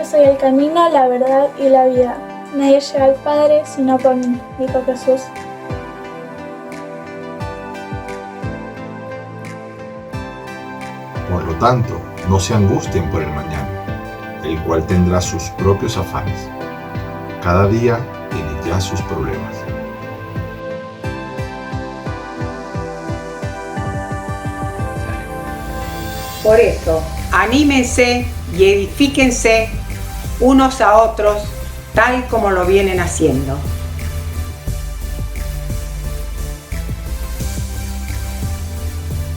Yo soy el camino, la verdad y la vida. Nadie llega al Padre sino por mí, dijo Jesús. Por lo tanto, no se angustien por el mañana, el cual tendrá sus propios afanes. Cada día tiene ya sus problemas. Por eso, anímense y edifíquense unos a otros tal como lo vienen haciendo.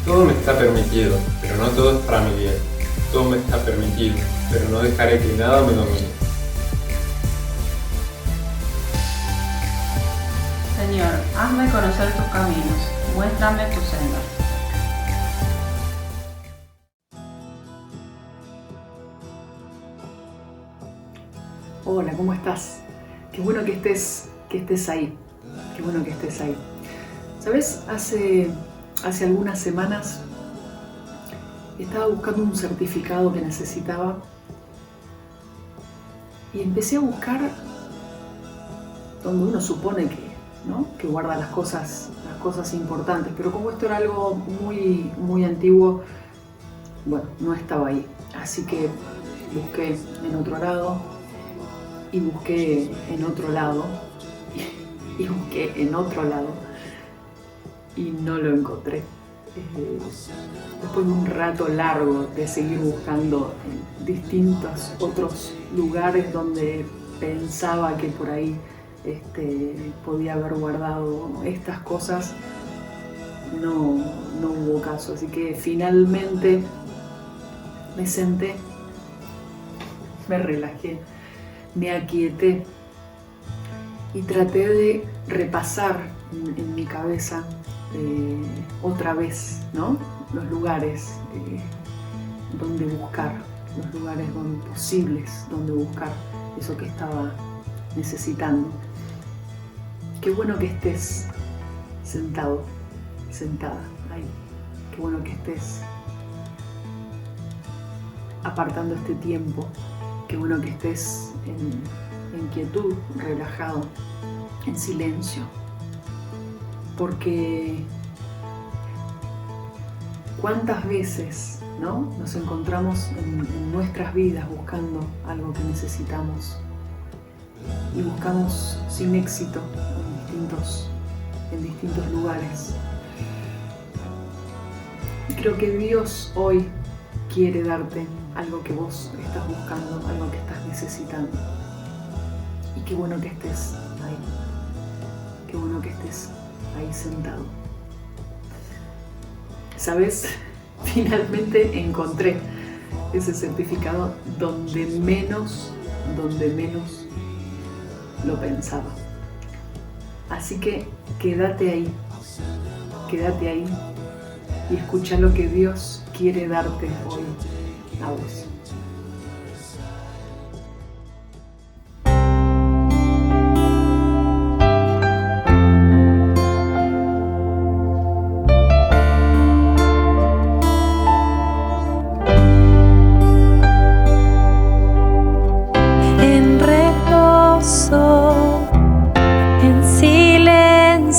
Todo me está permitido, pero no todo es para mi bien. Todo me está permitido, pero no dejaré que nada me domine. Señor, hazme conocer tus caminos, muéstrame tus sendas. Hola, ¿cómo estás? Qué bueno que estés ahí. Qué bueno que estés ahí. ¿Sabes? Hace algunas semanas estaba buscando un certificado que necesitaba y empecé a buscar donde uno supone que guarda las cosas importantes, pero como esto era algo muy, muy antiguo, bueno, no estaba ahí. Así que busqué en otro lado y busqué en otro lado y busqué en otro lado y no lo encontré. Después de un rato largo de seguir buscando en distintos otros lugares donde pensaba que por ahí podía haber guardado estas cosas, no hubo caso. Así que finalmente me senté, me relajé, me aquieté y traté de repasar en mi cabeza otra vez, ¿no? Los lugares donde buscar, los lugares posibles donde buscar eso que estaba necesitando. Qué bueno que estés sentado, sentada ahí. Qué bueno que estés apartando este tiempo. Qué bueno que estés en quietud, relajado, en silencio. Porque cuántas veces, ¿no?, nos encontramos en nuestras vidas buscando algo que necesitamos y buscamos sin éxito en distintos lugares. Y creo que Dios hoy quiere darte algo que vos estás buscando, algo que estás necesitando. Y qué bueno que estés ahí. Qué bueno que estés ahí sentado. ¿Sabes? Finalmente encontré ese certificado donde menos lo pensaba. Así que quédate ahí y escucha lo que Dios quiere darte hoy a vos.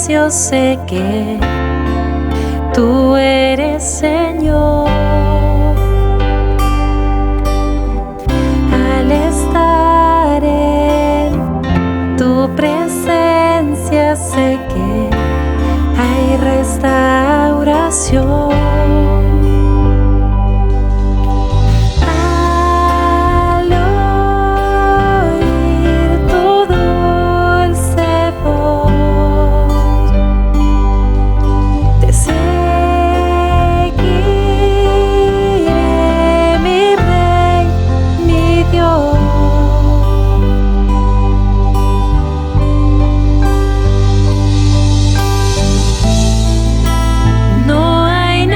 Yo sé que tú eres Señor. Al estar en tu presencia sé que hay restauración. No hay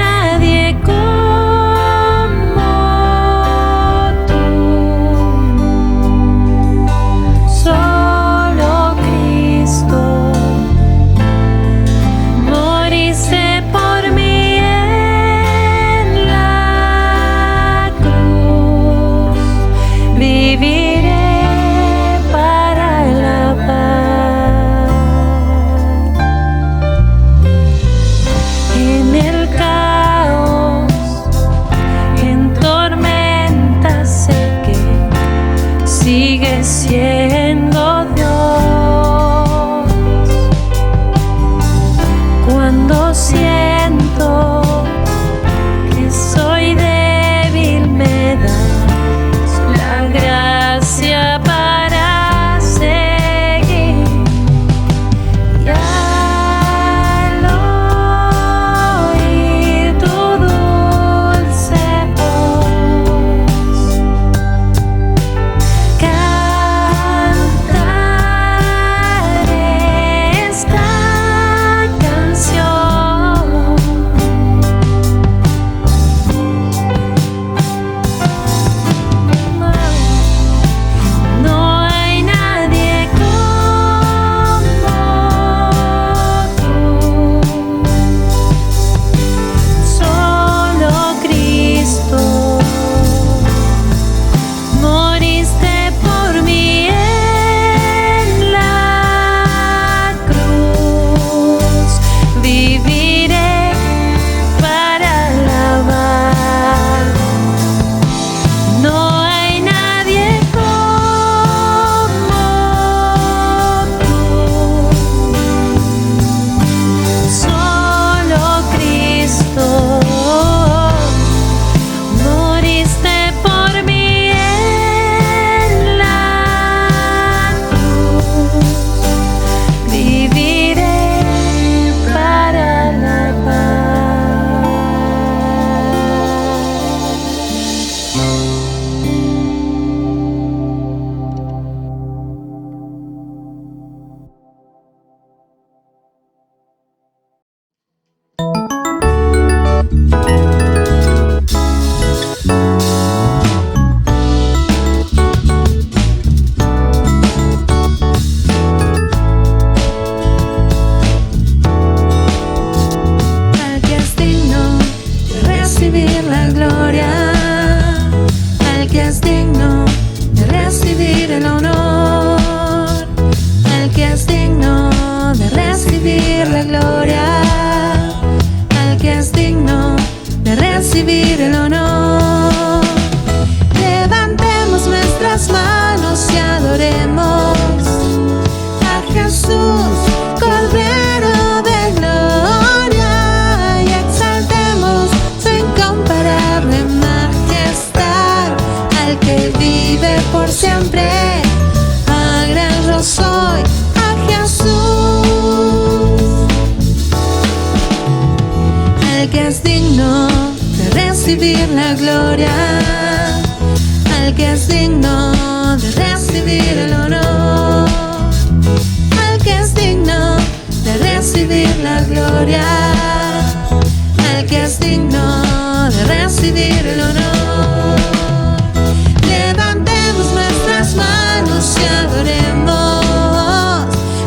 recibir la gloria, al que es digno de recibir el honor, al que es digno de recibir la gloria, al que es digno de recibir el honor. Levantemos nuestras manos y adoremos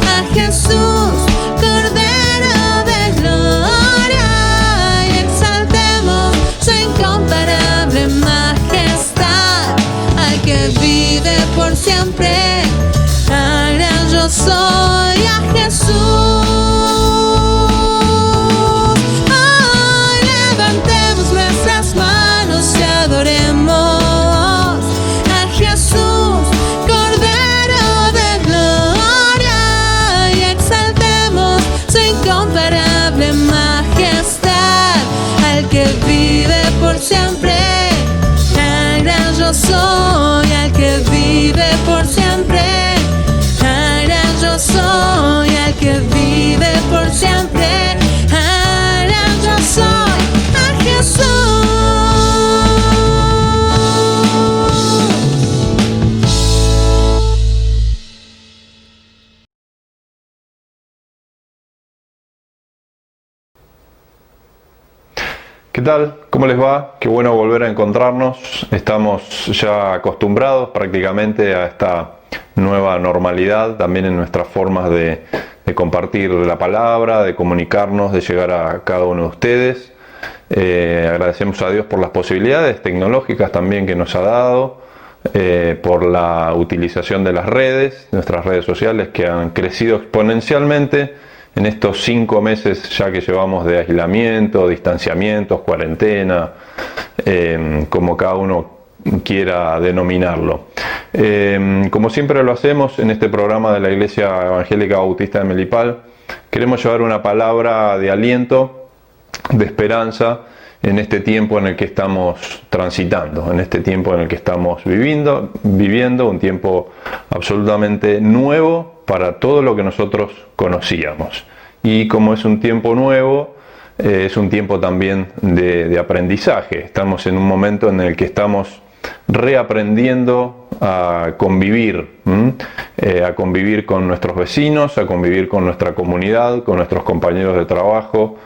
a Jesús, Cordero de gloria, y exaltemos su incomparable majestad, al que vive por siempre, al gran yo soy, a Jesús. Hoy levantemos nuestras manos y adoremos a Jesús, Cordero de gloria, y exaltemos su incomparable majestad, al que vive por siempre, al gran yo soy, al que vive por siempre, al gran yo soy, al que vive por siempre, al gran yo soy, a Jesús. ¿Qué tal? ¿Cómo les va? Qué bueno volver a encontrarnos. Estamos ya acostumbrados prácticamente a esta nueva normalidad, también en nuestras formas de compartir la palabra, de comunicarnos, de llegar a cada uno de ustedes. Agradecemos a Dios por las posibilidades tecnológicas también que nos ha dado, por la utilización de las redes, nuestras redes sociales que han crecido exponencialmente en estos 5 meses ya que llevamos de aislamiento, distanciamientos, cuarentena, como cada uno quiera denominarlo. Como siempre lo hacemos en este programa de la Iglesia Evangélica Bautista de Melipal, queremos llevar una palabra de aliento, de esperanza, en este tiempo en el que estamos transitando, en este tiempo en el que estamos viviendo, un tiempo absolutamente nuevo para todo lo que nosotros conocíamos. Y como es un tiempo nuevo, es un tiempo también de aprendizaje. Estamos en un momento en el que estamos reaprendiendo a convivir con nuestros vecinos, a convivir con nuestra comunidad, con nuestros compañeros de trabajo,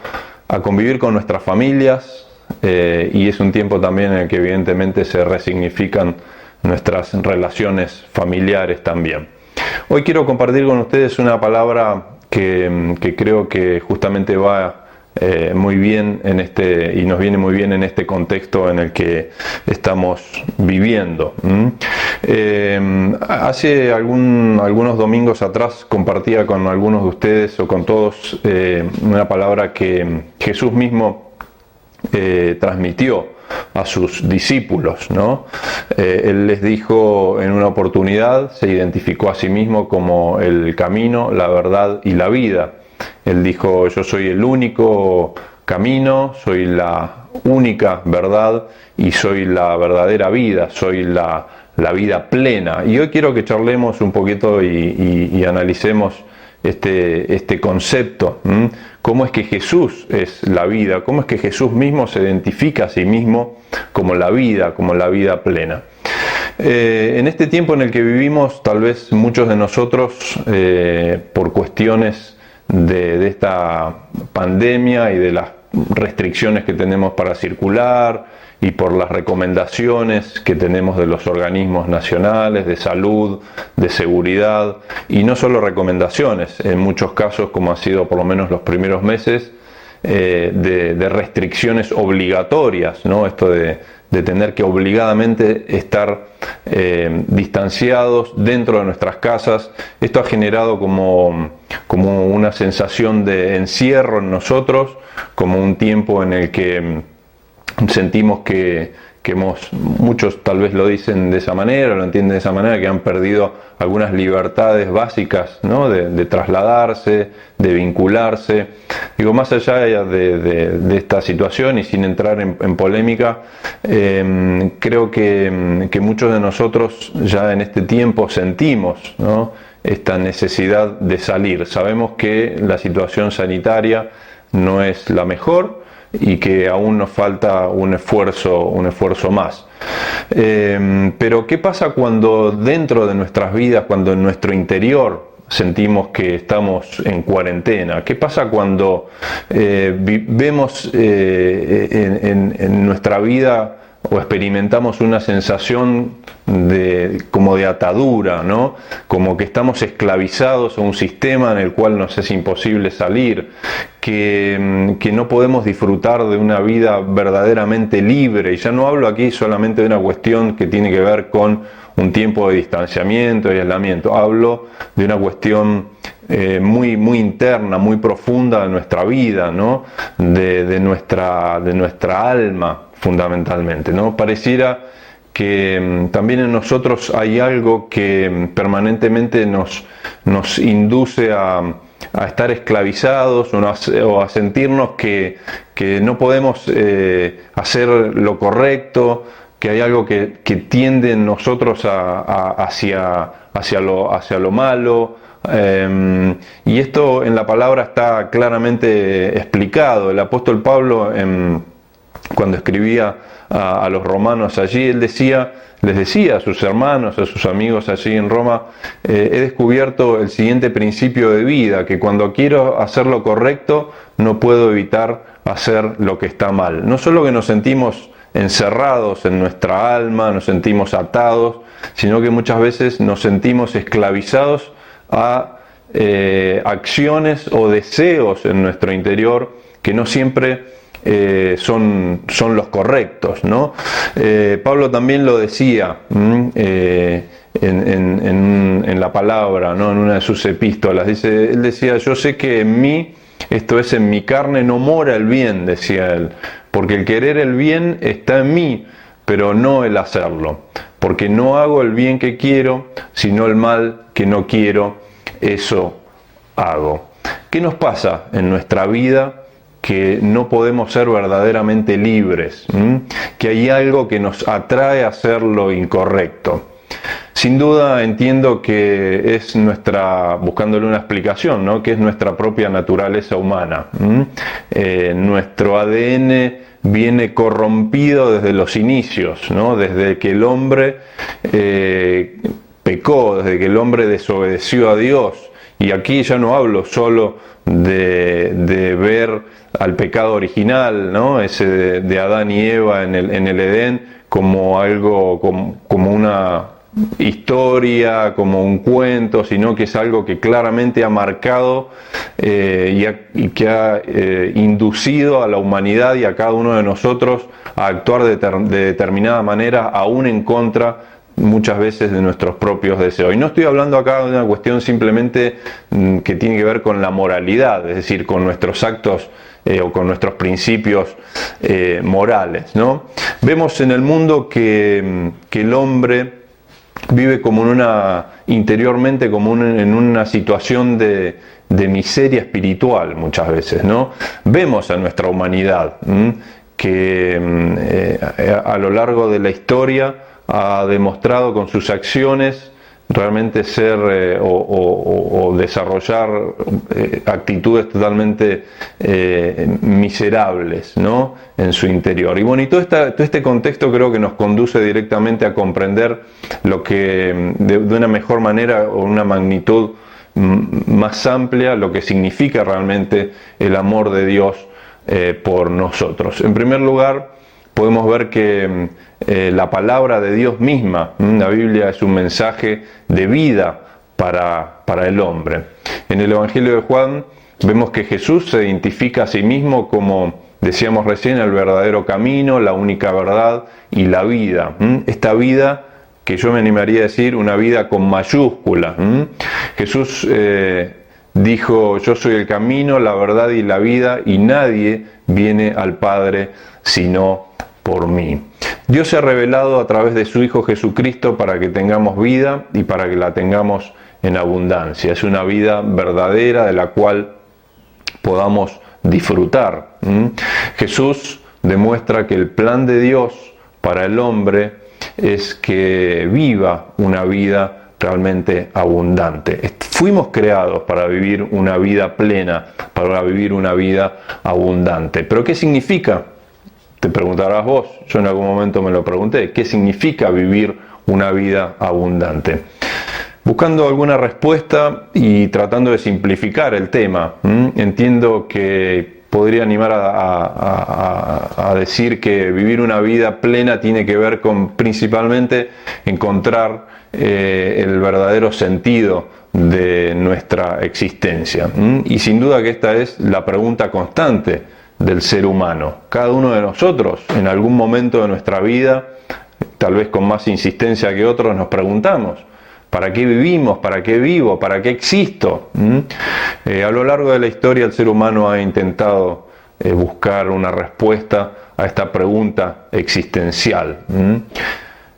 a convivir con nuestras familias, y es un tiempo también en el que evidentemente se resignifican nuestras relaciones familiares también. Hoy quiero compartir con ustedes una palabra que creo que justamente va muy bien en y nos viene muy bien en este contexto en el que estamos viviendo. Hace algunos domingos atrás compartía con algunos de ustedes o con todos una palabra que Jesús mismo transmitió a sus discípulos, ¿no? Él les dijo en una oportunidad, se identificó a sí mismo como el camino, la verdad y la vida. Él dijo: yo soy el único camino, soy la única verdad y soy la verdadera vida, soy la vida plena. Y hoy quiero que charlemos un poquito y analicemos este concepto. ¿Cómo es que Jesús es la vida? ¿Cómo es que Jesús mismo se identifica a sí mismo como la vida plena? En este tiempo en el que vivimos, tal vez muchos de nosotros, por cuestiones de esta pandemia y de las restricciones que tenemos para circular y por las recomendaciones que tenemos de los organismos nacionales de salud, de seguridad, y no solo recomendaciones, en muchos casos, como ha sido por lo menos los primeros meses, de restricciones obligatorias, ¿no? Esto de tener que obligadamente estar distanciados dentro de nuestras casas. Esto ha generado como una sensación de encierro en nosotros, como un tiempo en el que sentimos que muchos tal vez lo dicen de esa manera, lo entienden de esa manera, que han perdido algunas libertades básicas, ¿no? de trasladarse, de vincularse. Digo, más allá de esta situación y sin entrar en polémica, creo que muchos de nosotros ya en este tiempo sentimos, ¿no? esta necesidad de salir. Sabemos que la situación sanitaria no es la mejor, y que aún nos falta un esfuerzo más. Pero ¿qué pasa cuando dentro de nuestras vidas, cuando en nuestro interior sentimos que estamos en cuarentena? ¿Qué pasa cuando vemos en nuestra vida o experimentamos una sensación como de atadura, ¿no? Como que estamos esclavizados a un sistema en el cual nos es imposible salir, que no podemos disfrutar de una vida verdaderamente libre? Y ya no hablo aquí solamente de una cuestión que tiene que ver con un tiempo de distanciamiento y aislamiento, hablo de una cuestión muy interna, muy profunda de nuestra vida, ¿no? de nuestra alma, fundamentalmente, ¿no? Pareciera que también en nosotros hay algo que permanentemente nos induce a estar esclavizados o a sentirnos que no podemos hacer lo correcto, que hay algo que tiende en nosotros hacia lo malo. Y esto en la palabra está claramente explicado. El apóstol Pablo, cuando escribía a los romanos allí, él les decía a sus hermanos, a sus amigos allí en Roma: he descubierto el siguiente principio de vida, que cuando quiero hacer lo correcto no puedo evitar hacer lo que está mal. No solo que nos sentimos encerrados en nuestra alma, nos sentimos atados, sino que muchas veces nos sentimos esclavizados a acciones o deseos en nuestro interior que no siempre son los correctos, ¿no? Pablo también lo decía en la palabra, ¿no? En una de sus epístolas. Él decía: yo sé que en mí, esto es, en mi carne, no mora el bien, decía él, porque el querer el bien está en mí, pero no el hacerlo, porque no hago el bien que quiero, sino el mal que no quiero, eso hago. ¿Qué nos pasa en nuestra vida que no podemos ser verdaderamente libres? Que hay algo que nos atrae a hacer lo incorrecto. Sin duda entiendo que es buscándole una explicación, ¿no? Que es nuestra propia naturaleza humana. Nuestro ADN viene corrompido desde los inicios, ¿no? Desde que el hombre pecó, desde que el hombre desobedeció a Dios. Y aquí ya no hablo solo de ver al pecado original, ¿no? Ese de Adán y Eva en el Edén, como algo, como una historia, como un cuento, sino que es algo que claramente ha marcado y que ha inducido a la humanidad y a cada uno de nosotros a actuar de determinada manera, aún en contra muchas veces de nuestros propios deseos. Y no estoy hablando acá de una cuestión simplemente que tiene que ver con la moralidad, es decir, con nuestros actos o con nuestros principios morales, ¿no? Vemos en el mundo que el hombre vive como interiormente como en una situación de miseria espiritual muchas veces, ¿no? Vemos a nuestra humanidad que a lo largo de la historia ha demostrado con sus acciones realmente ser o desarrollar actitudes totalmente miserables, ¿no? En su interior. Y bueno, y todo este contexto creo que nos conduce directamente a comprender lo que de una mejor manera o una magnitud más amplia, lo que significa realmente el amor de Dios por nosotros. En primer lugar, podemos ver que la palabra de Dios misma, la Biblia, es un mensaje de vida para el hombre. En el Evangelio de Juan vemos que Jesús se identifica a sí mismo como, decíamos recién, el verdadero camino, la única verdad y la vida. Esta vida que yo me animaría a decir una vida con mayúscula. Jesús dijo: yo soy el camino, la verdad y la vida, y nadie viene al Padre sino por mí. Dios se ha revelado a través de su Hijo Jesucristo para que tengamos vida y para que la tengamos en abundancia. Es una vida verdadera de la cual podamos disfrutar. Jesús demuestra que el plan de Dios para el hombre es que viva una vida realmente abundante. Fuimos creados para vivir una vida plena, para vivir una vida abundante. ¿Pero qué significa? Te preguntarás vos, yo en algún momento me lo pregunté, ¿qué significa vivir una vida abundante? Buscando alguna respuesta y tratando de simplificar el tema, entiendo que podría animar a decir que vivir una vida plena tiene que ver con principalmente encontrar el verdadero sentido de nuestra existencia. Y sin duda que esta es la pregunta constante del ser humano. Cada uno de nosotros en algún momento de nuestra vida, tal vez con más insistencia que otros, nos preguntamos: ¿para qué vivimos? ¿Para qué vivo? ¿Para qué existo? A lo largo de la historia el ser humano ha intentado buscar una respuesta a esta pregunta existencial.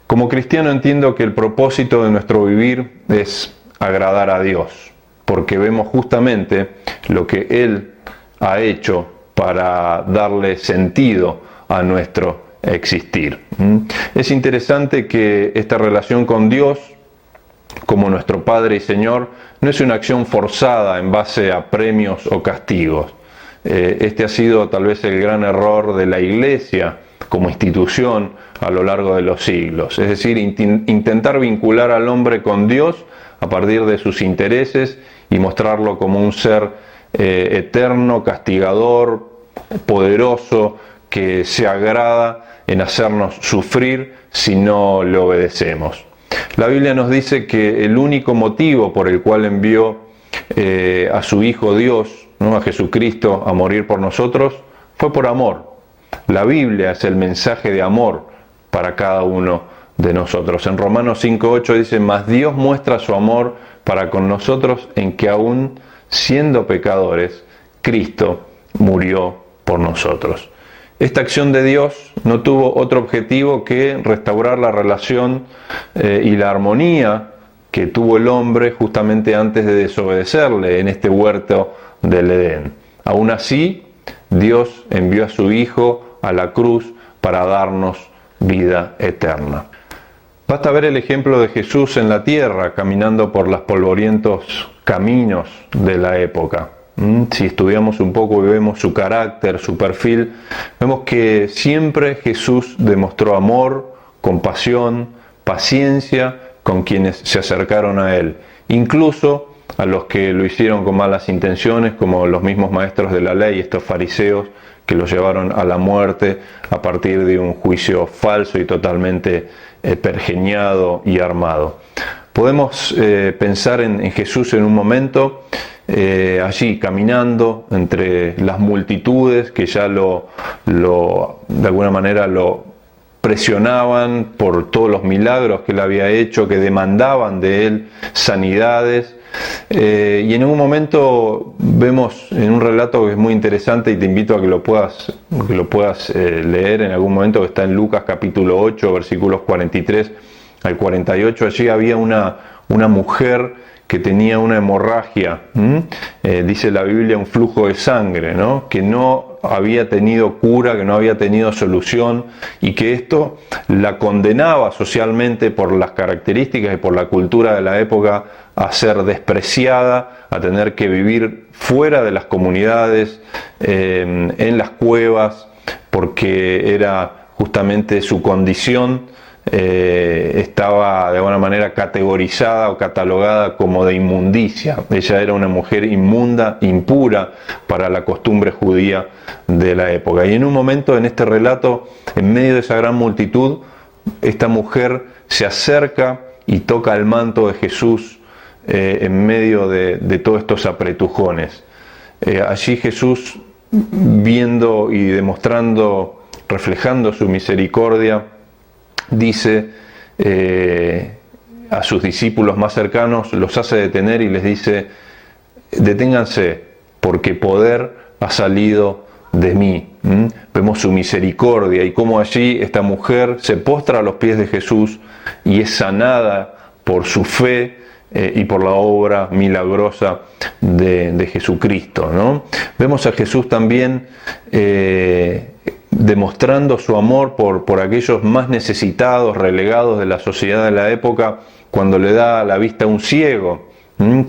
Como cristiano entiendo que el propósito de nuestro vivir es agradar a Dios, porque vemos justamente lo que Él ha hecho para darle sentido a nuestro existir. Es interesante que esta relación con Dios, como nuestro Padre y Señor, no es una acción forzada en base a premios o castigos. Este ha sido tal vez el gran error de la Iglesia como institución a lo largo de los siglos. Es decir, intentar vincular al hombre con Dios a partir de sus intereses y mostrarlo como un ser eterno, castigador, poderoso, que se agrada en hacernos sufrir si no le obedecemos. La Biblia nos dice que el único motivo por el cual envió a su Hijo Dios, ¿no?, a Jesucristo, a morir por nosotros, fue por amor. La Biblia es el mensaje de amor para cada uno de nosotros. En Romanos 5:8 dice: mas Dios muestra su amor para con nosotros en que aún siendo pecadores, Cristo murió por nosotros. Esta acción de Dios no tuvo otro objetivo que restaurar la relación y la armonía que tuvo el hombre justamente antes de desobedecerle en este huerto del Edén. Aún así, Dios envió a su Hijo a la cruz para darnos vida eterna. Basta ver el ejemplo de Jesús en la tierra, caminando por los polvorientos caminos de la época. Si estudiamos un poco y vemos su carácter, su perfil, vemos que siempre Jesús demostró amor, compasión, paciencia con quienes se acercaron a Él, incluso a los que lo hicieron con malas intenciones, como los mismos maestros de la ley, estos fariseos que lo llevaron a la muerte a partir de un juicio falso y totalmente pergeñado y armado. Podemos pensar en Jesús en un momento allí caminando entre las multitudes que ya de alguna manera lo presionaban por todos los milagros que él había hecho, que demandaban de él sanidades. Y en un momento vemos en un relato que es muy interesante y te invito a que lo puedas leer en algún momento, que está en Lucas capítulo 8, versículos 43 al 48. Allí había una mujer que tenía una hemorragia, dice la Biblia, un flujo de sangre, ¿no?, que no había tenido cura, que no había tenido solución, y que esto la condenaba socialmente por las características y por la cultura de la época a ser despreciada, a tener que vivir fuera de las comunidades, en las cuevas, porque era justamente su condición. Estaba de alguna manera categorizada o catalogada como de inmundicia. Ella era una mujer inmunda, impura para la costumbre judía de la época. Y en un momento en este relato, en medio de esa gran multitud, esta mujer se acerca y toca el manto de Jesús en medio de todos estos apretujones. Allí Jesús, viendo y demostrando, reflejando su misericordia, dice a sus discípulos más cercanos, los hace detener y les dice: deténganse, porque poder ha salido de mí. Vemos su misericordia y cómo allí esta mujer se postra a los pies de Jesús y es sanada por su fe y por la obra milagrosa de Jesucristo, ¿no? Vemos a Jesús también demostrando su amor por aquellos más necesitados, relegados de la sociedad de la época, cuando le da la vista a un ciego,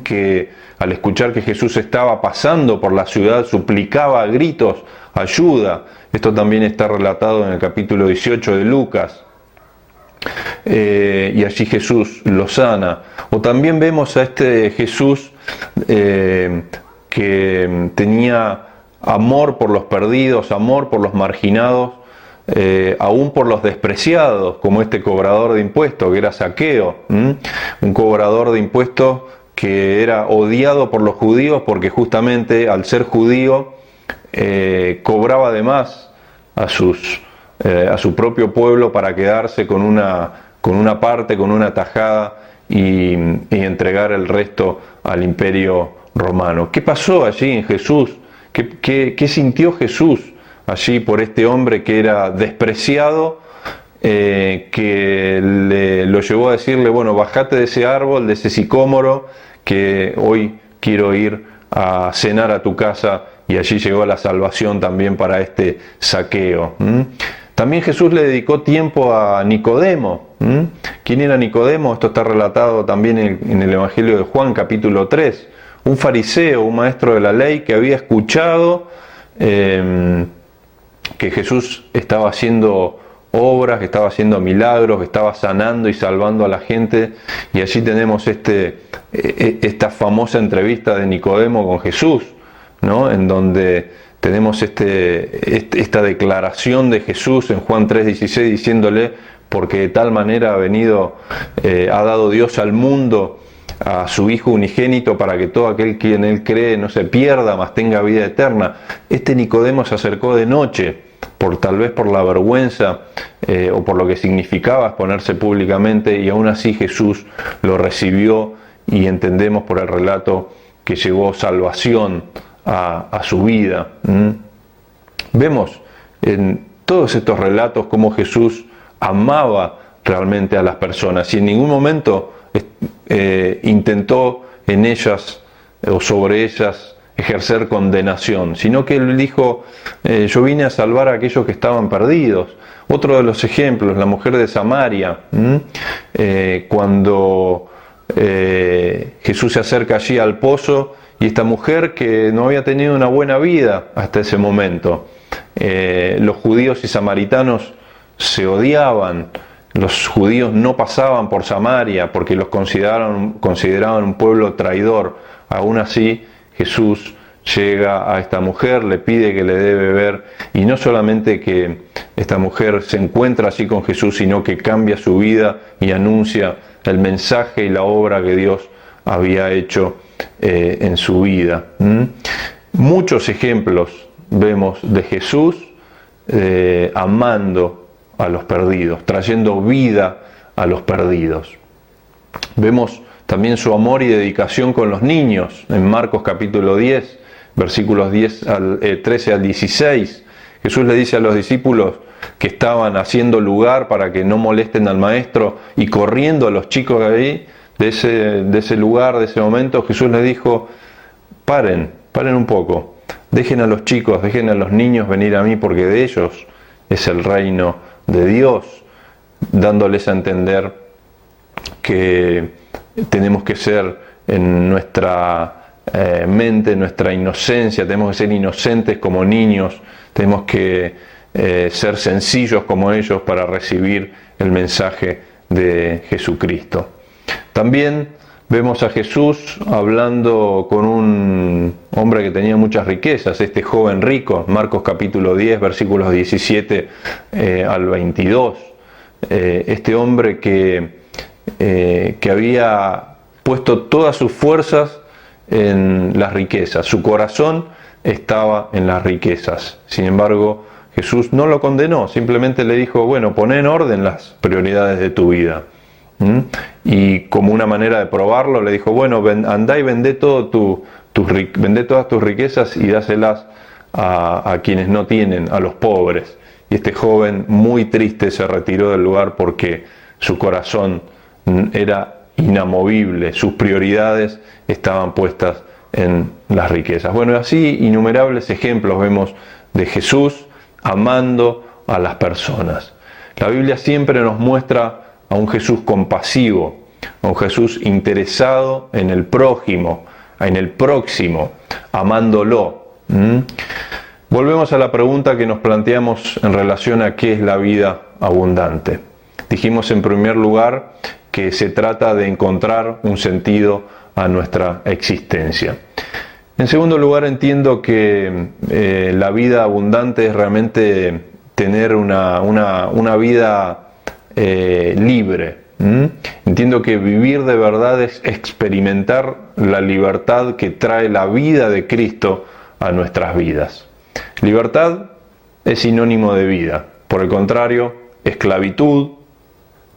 que al escuchar que Jesús estaba pasando por la ciudad suplicaba a gritos ayuda. Esto también está relatado en el capítulo 18 de Lucas. Y allí Jesús lo sana. O también vemos a este Jesús que tenía amor por los perdidos, amor por los marginados, aún por los despreciados, como este cobrador de impuestos, que era Zaqueo, un cobrador de impuestos que era odiado por los judíos porque justamente al ser judío cobraba de más a su propio pueblo para quedarse con una parte, con una tajada y entregar el resto al imperio romano. ¿Qué pasó allí en Jesús? ¿Qué sintió Jesús allí por este hombre que era despreciado, que lo llevó a decirle, bueno, bajate de ese árbol, de ese sicómoro, que hoy quiero ir a cenar a tu casa? Y allí llegó la salvación también para este Zaqueo. También Jesús le dedicó tiempo a Nicodemo. ¿Quién era Nicodemo? Esto está relatado también en el Evangelio de Juan, capítulo 3. Un fariseo, un maestro de la ley que había escuchado que Jesús estaba haciendo obras, que estaba haciendo milagros, que estaba sanando y salvando a la gente. Y allí tenemos esta famosa entrevista de Nicodemo con Jesús, ¿no? En donde tenemos esta declaración de Jesús en Juan 3:16 diciéndole, porque de tal manera ha dado Dios al mundo a su Hijo unigénito para que todo aquel que en Él cree no se pierda, mas tenga vida eterna. Este Nicodemo se acercó de noche, tal vez por la vergüenza o por lo que significaba exponerse públicamente, y aún así Jesús lo recibió y entendemos por el relato que llevó salvación a su vida. Vemos en todos estos relatos cómo Jesús amaba realmente a las personas y en ningún momento intentó en ellas o sobre ellas ejercer condenación, sino que Él dijo, yo vine a salvar a aquellos que estaban perdidos. Otro de los ejemplos, la mujer de Samaria, cuando Jesús se acerca allí al pozo, y esta mujer que no había tenido una buena vida hasta ese momento. Los judíos y samaritanos se odiaban. Los judíos no pasaban por Samaria porque los consideraban un pueblo traidor. Aún así, Jesús llega a esta mujer, le pide que le dé beber, y no solamente que esta mujer se encuentra así con Jesús, sino que cambia su vida y anuncia el mensaje y la obra que Dios había hecho en su vida. Muchos ejemplos vemos de Jesús amando a los perdidos, trayendo vida a los perdidos. Vemos también su amor y dedicación con los niños en Marcos capítulo 10, versículos 13 al 16. Jesús le dice a los discípulos que estaban haciendo lugar para que no molesten al maestro y corriendo a los chicos de ahí, de ese lugar, de ese momento, Jesús les dijo, paren un poco, dejen a los chicos, dejen a los niños venir a mí, porque de ellos es el reino de Dios, dándoles a entender que tenemos que ser en nuestra mente, en nuestra inocencia, tenemos que ser inocentes como niños, tenemos que ser sencillos como ellos para recibir el mensaje de Jesucristo. También vemos a Jesús hablando con un hombre que tenía muchas riquezas, este joven rico, Marcos capítulo 10, versículos 17 al 22. Este hombre que había puesto todas sus fuerzas en las riquezas, su corazón estaba en las riquezas. Sin embargo, Jesús no lo condenó, simplemente le dijo, bueno, pon en orden las prioridades de tu vida. Y como una manera de probarlo, le dijo, bueno, andá y vendé todas tus riquezas y dáselas a quienes no tienen, a los pobres. Y este joven, muy triste, se retiró del lugar porque su corazón era inamovible, sus prioridades estaban puestas en las riquezas. Bueno, así innumerables ejemplos vemos de Jesús amando a las personas. La Biblia siempre nos muestra a un Jesús compasivo, a un Jesús interesado en el prójimo, en el próximo, amándolo. Volvemos a la pregunta que nos planteamos en relación a qué es la vida abundante. Dijimos en primer lugar que se trata de encontrar un sentido a nuestra existencia. En segundo lugar, entiendo que la vida abundante es realmente tener una vida libre. Entiendo que vivir de verdad es experimentar la libertad que trae la vida de Cristo a nuestras vidas. Libertad es sinónimo de vida. Por el contrario, esclavitud,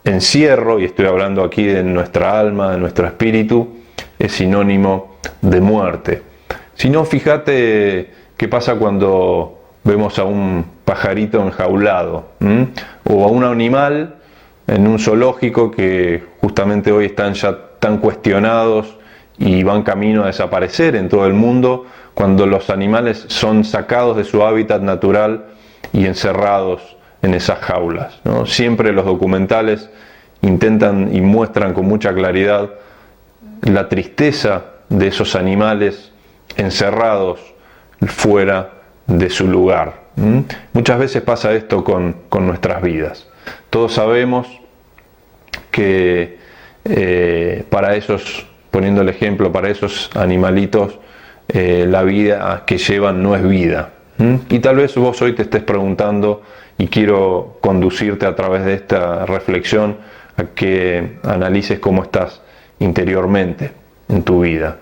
encierro, y estoy hablando aquí de nuestra alma, de nuestro espíritu, es sinónimo de muerte. Si no, fíjate qué pasa cuando vemos a un pajarito enjaulado, o a un animal en un zoológico que justamente hoy están ya tan cuestionados y van camino a desaparecer en todo el mundo, cuando los animales son sacados de su hábitat natural y encerrados en esas jaulas, ¿no? Siempre los documentales intentan y muestran con mucha claridad la tristeza de esos animales encerrados fuera de su lugar. Muchas veces pasa esto con nuestras vidas. Todos sabemos que para esos, poniendo el ejemplo, para esos animalitos, la vida que llevan no es vida. Y tal vez vos hoy te estés preguntando, y quiero conducirte a través de esta reflexión a que analices cómo estás interiormente en tu vida.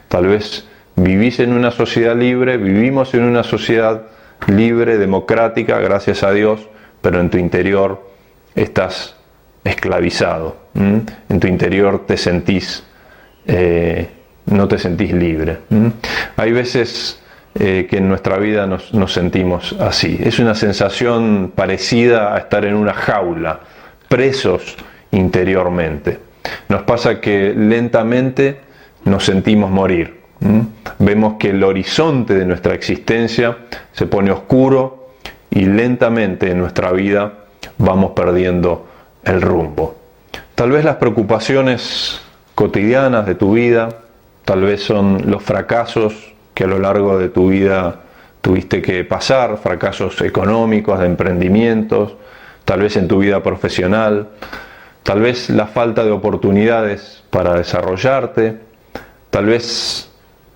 Tal vez vivís en una sociedad libre, vivimos en una sociedad libre, democrática, gracias a Dios, pero en tu interior estás esclavizado. En tu interior te sentís, no te sentís libre. Hay veces que en nuestra vida nos sentimos así. Es una sensación parecida a estar en una jaula, presos interiormente. Nos pasa que lentamente nos sentimos morir. Vemos que el horizonte de nuestra existencia se pone oscuro y lentamente en nuestra vida vamos perdiendo el rumbo. Tal vez las preocupaciones cotidianas de tu vida, tal vez son los fracasos que a lo largo de tu vida tuviste que pasar, fracasos económicos, de emprendimientos, tal vez en tu vida profesional, tal vez la falta de oportunidades para desarrollarte, tal vez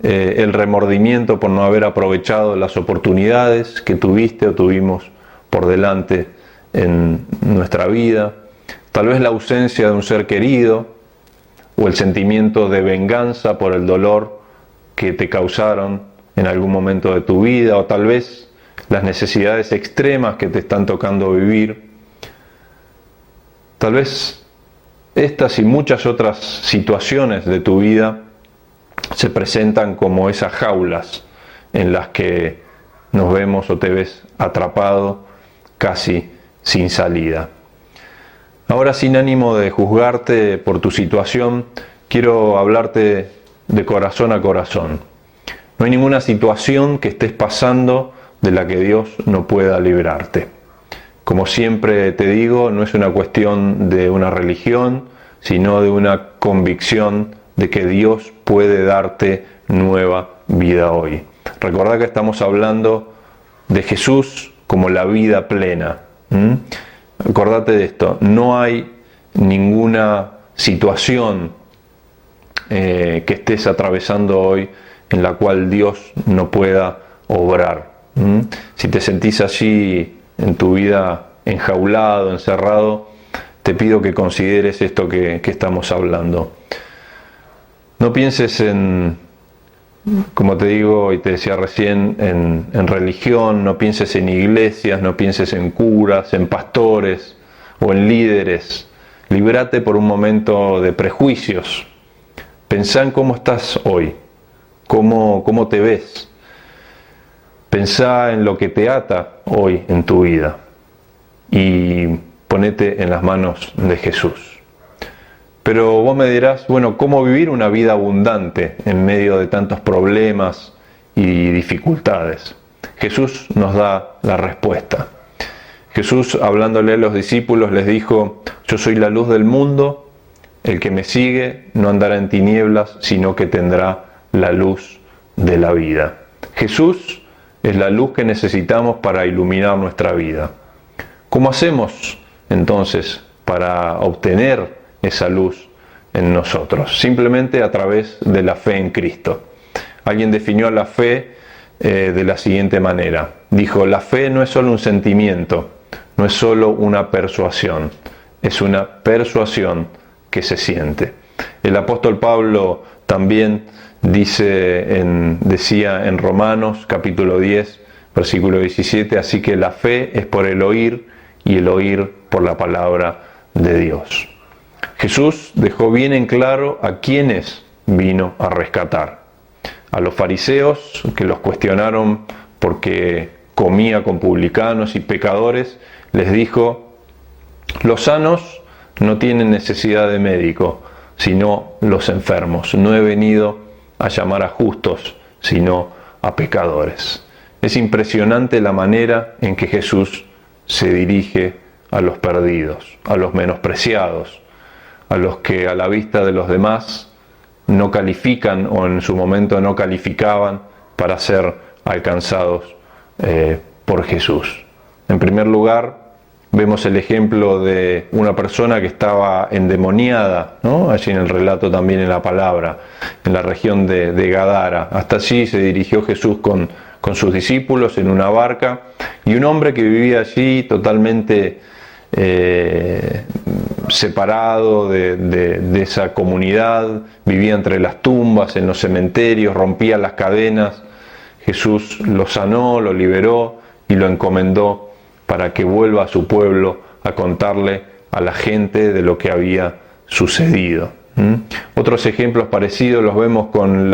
el remordimiento por no haber aprovechado las oportunidades que tuviste o tuvimos por delante en nuestra vida, tal vez la ausencia de un ser querido o el sentimiento de venganza por el dolor que te causaron en algún momento de tu vida, o tal vez las necesidades extremas que te están tocando vivir. Tal vez estas y muchas otras situaciones de tu vida se presentan como esas jaulas en las que nos vemos o te ves atrapado casi sin salida. Ahora, sin ánimo de juzgarte por tu situación, quiero hablarte de corazón a corazón. No hay ninguna situación que estés pasando de la que Dios no pueda librarte. Como siempre te digo, no es una cuestión de una religión, sino de una convicción de que Dios puede darte nueva vida hoy. Recordá que estamos hablando de Jesús como la vida plena. Acordate de esto, no hay ninguna situación que estés atravesando hoy en la cual Dios no pueda obrar. Si te sentís allí en tu vida enjaulado, encerrado, te pido que consideres esto que estamos hablando. No pienses en, como te digo y te decía recién, en religión, no pienses en iglesias, no pienses en curas, en pastores o en líderes. Líbrate por un momento de prejuicios. Pensá en cómo estás hoy, cómo te ves. Pensá en lo que te ata hoy en tu vida y ponete en las manos de Jesús. Pero vos me dirás, bueno, ¿cómo vivir una vida abundante en medio de tantos problemas y dificultades? Jesús nos da la respuesta. Jesús, hablándole a los discípulos, les dijo: yo soy la luz del mundo, el que me sigue no andará en tinieblas, sino que tendrá la luz de la vida. Jesús es la luz que necesitamos para iluminar nuestra vida. ¿Cómo hacemos entonces para obtener esa luz en nosotros? Simplemente a través de la fe en Cristo. Alguien definió la fe de la siguiente manera. Dijo, la fe no es solo un sentimiento, no es solo una persuasión, es una persuasión que se siente. El apóstol Pablo también decía en Romanos capítulo 10, versículo 17, así que la fe es por el oír y el oír por la palabra de Dios. Jesús dejó bien en claro a quiénes vino a rescatar. A los fariseos, que los cuestionaron porque comía con publicanos y pecadores, les dijo, los sanos no tienen necesidad de médico, sino los enfermos. No he venido a llamar a justos, sino a pecadores. Es impresionante la manera en que Jesús se dirige a los perdidos, a los menospreciados, a los que a la vista de los demás no califican o en su momento no calificaban para ser alcanzados por Jesús. En primer lugar, vemos el ejemplo de una persona que estaba endemoniada, ¿no? Allí en el relato también en la palabra, en la región de Gadara. Hasta allí se dirigió Jesús con sus discípulos en una barca, y un hombre que vivía allí totalmente separado de esa comunidad, vivía entre las tumbas, en los cementerios, rompía las cadenas. Jesús lo sanó, lo liberó y lo encomendó para que vuelva a su pueblo a contarle a la gente de lo que había sucedido. Otros ejemplos parecidos los vemos con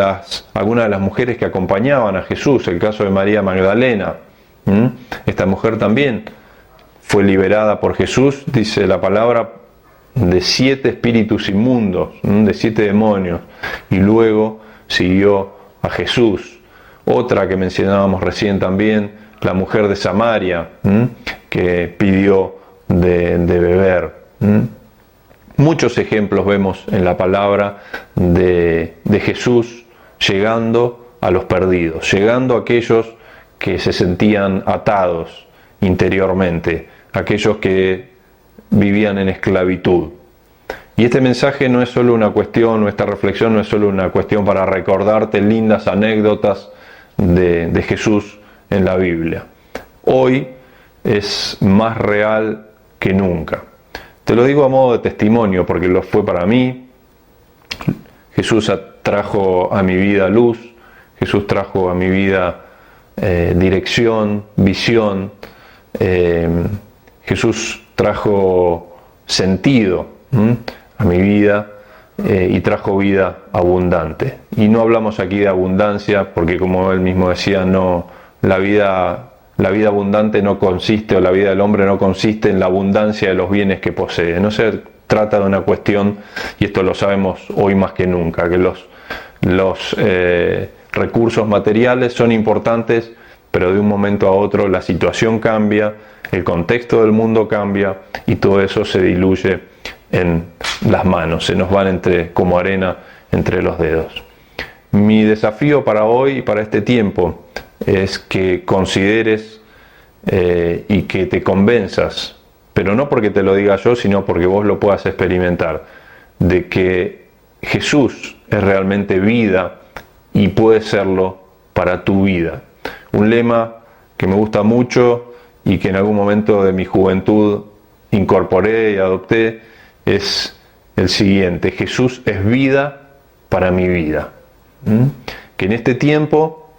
algunas de las mujeres que acompañaban a Jesús, el caso de María Magdalena. Esta mujer también fue liberada por Jesús, dice la palabra, de 7 espíritus inmundos, de 7 demonios, y luego siguió a Jesús. Otra que mencionábamos recién también, la mujer de Samaria, que pidió de beber. Muchos ejemplos vemos en la palabra de Jesús llegando a los perdidos, llegando a aquellos que se sentían atados interiormente, aquellos que vivían en esclavitud. Y este mensaje no es solo una cuestión, o esta reflexión no es solo una cuestión para recordarte lindas anécdotas de Jesús en la Biblia. Hoy es más real que nunca. Te lo digo a modo de testimonio porque lo fue para mí. Jesús trajo a mi vida luz, Jesús trajo a mi vida dirección, visión, Jesús trajo sentido a mi vida y trajo vida abundante. Y no hablamos aquí de abundancia porque, como él mismo decía, la vida abundante no consiste, o la vida del hombre no consiste en la abundancia de los bienes que posee. No se trata de una cuestión, y esto lo sabemos hoy más que nunca, que los recursos materiales son importantes, pero de un momento a otro la situación cambia, el contexto del mundo cambia y todo eso se diluye en las manos, se nos van como arena entre los dedos. Mi desafío para hoy y para este tiempo es que consideres y que te convenzas, pero no porque te lo diga yo, sino porque vos lo puedas experimentar, de que Jesús es realmente vida y puede serlo para tu vida. Un lema que me gusta mucho y que en algún momento de mi juventud incorporé y adopté es el siguiente: Jesús es vida para mi vida. Que en este tiempo,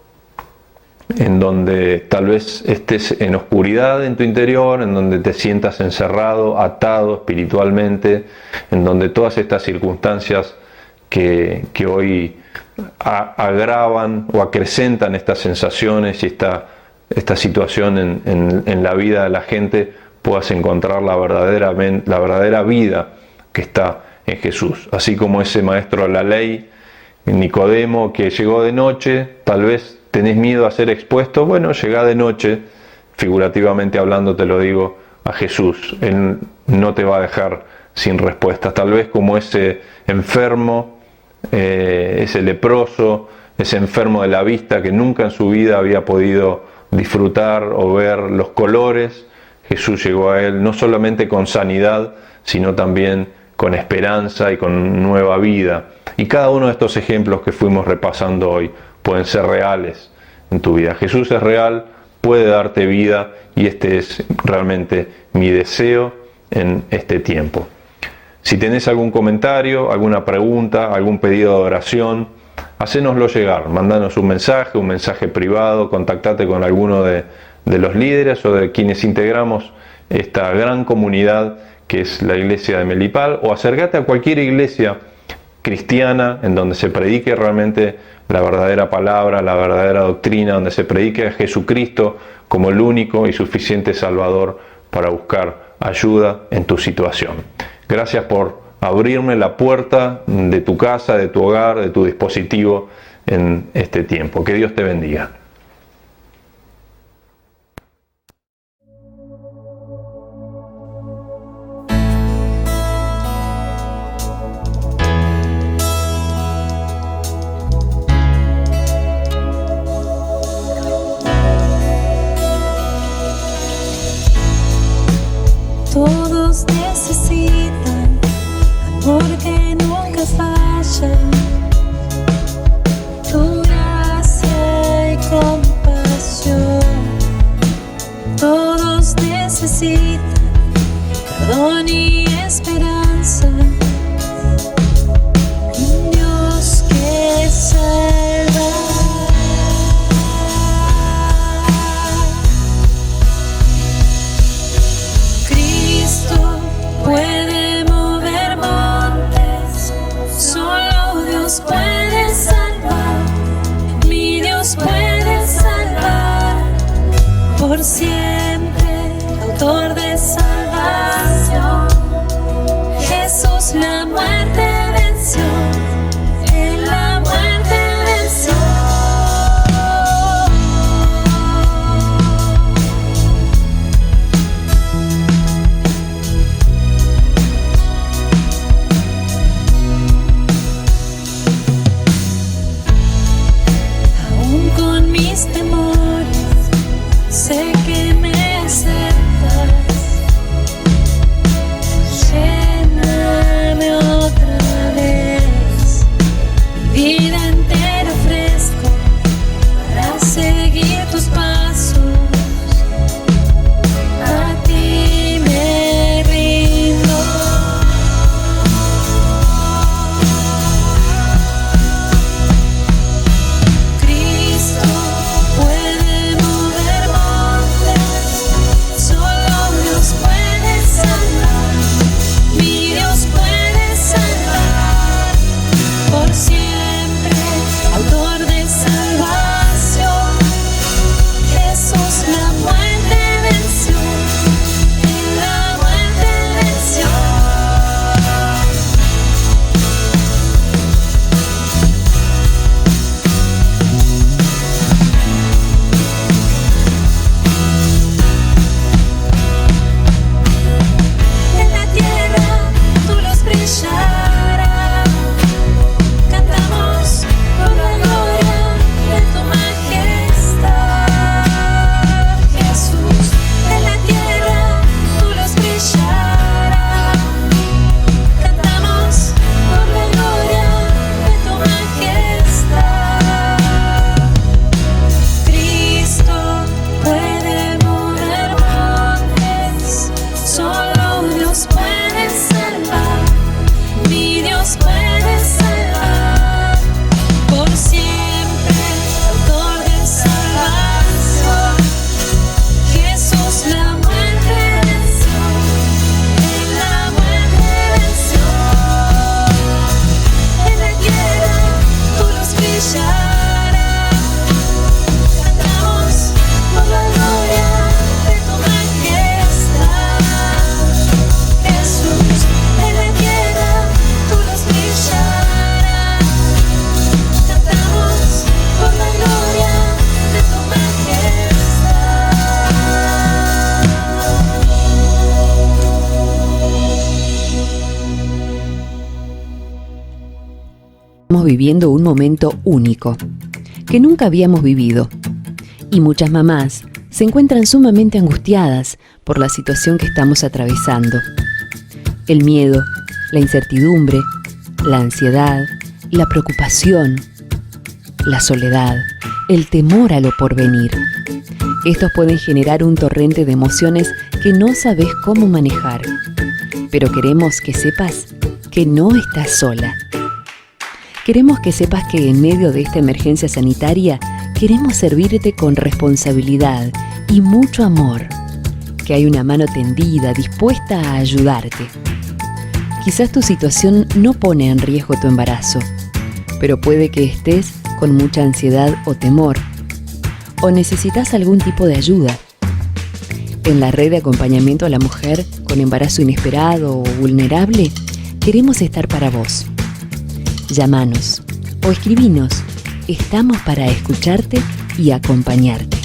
en donde tal vez estés en oscuridad en tu interior, en donde te sientas encerrado, atado espiritualmente, en donde todas estas circunstancias que hoy agravan o acrecentan estas sensaciones y esta situación en la vida de la gente, puedas encontrar la verdadera vida que está en Jesús. Así como ese maestro de la ley, Nicodemo, que llegó de noche, tal vez tenés miedo a ser expuesto, bueno, llegá de noche, figurativamente hablando te lo digo, a Jesús. Él no te va a dejar sin respuestas, tal vez como ese enfermo, ese leproso, ese enfermo de la vista que nunca en su vida había podido disfrutar o ver los colores. Jesús llegó a él no solamente con sanidad, sino también con esperanza y con nueva vida. Y cada uno de estos ejemplos que fuimos repasando hoy pueden ser reales en tu vida. Jesús es real, puede darte vida, y este es realmente mi deseo en este tiempo. Si tenés algún comentario, alguna pregunta, algún pedido de oración, hacénoslo llegar, mandanos un mensaje privado, contactate con alguno de los líderes o de quienes integramos esta gran comunidad que es la iglesia de Melipal, o acércate a cualquier iglesia cristiana en donde se predique realmente la verdadera palabra, la verdadera doctrina, donde se predique a Jesucristo como el único y suficiente Salvador para buscar ayuda en tu situación. Gracias por abrirme la puerta de tu casa, de tu hogar, de tu dispositivo en este tiempo. Que Dios te bendiga. Todos necesitan amor que nunca falla, tu gracia y compasión. Todos necesitan perdón y esperanza, un Dios que salva. Puede mover montes, solo Dios puede salvar, mi Dios puede salvar, por siempre, autor de salvación. Jesús la muerte venció, en la muerte venció. Con mis temores, sé que viviendo un momento único, que nunca habíamos vivido. Y muchas mamás se encuentran sumamente angustiadas por la situación que estamos atravesando. El miedo, la incertidumbre, la ansiedad, la preocupación, la soledad, el temor a lo porvenir. Estos pueden generar un torrente de emociones que no sabes cómo manejar. Pero queremos que sepas que no estás sola. Queremos que sepas que en medio de esta emergencia sanitaria queremos servirte con responsabilidad y mucho amor, que hay una mano tendida dispuesta a ayudarte. Quizás tu situación no pone en riesgo tu embarazo, pero puede que estés con mucha ansiedad o temor, o necesitas algún tipo de ayuda. En la red de acompañamiento a la mujer con embarazo inesperado o vulnerable, queremos estar para vos. Llámanos o escribinos. Estamos para escucharte y acompañarte.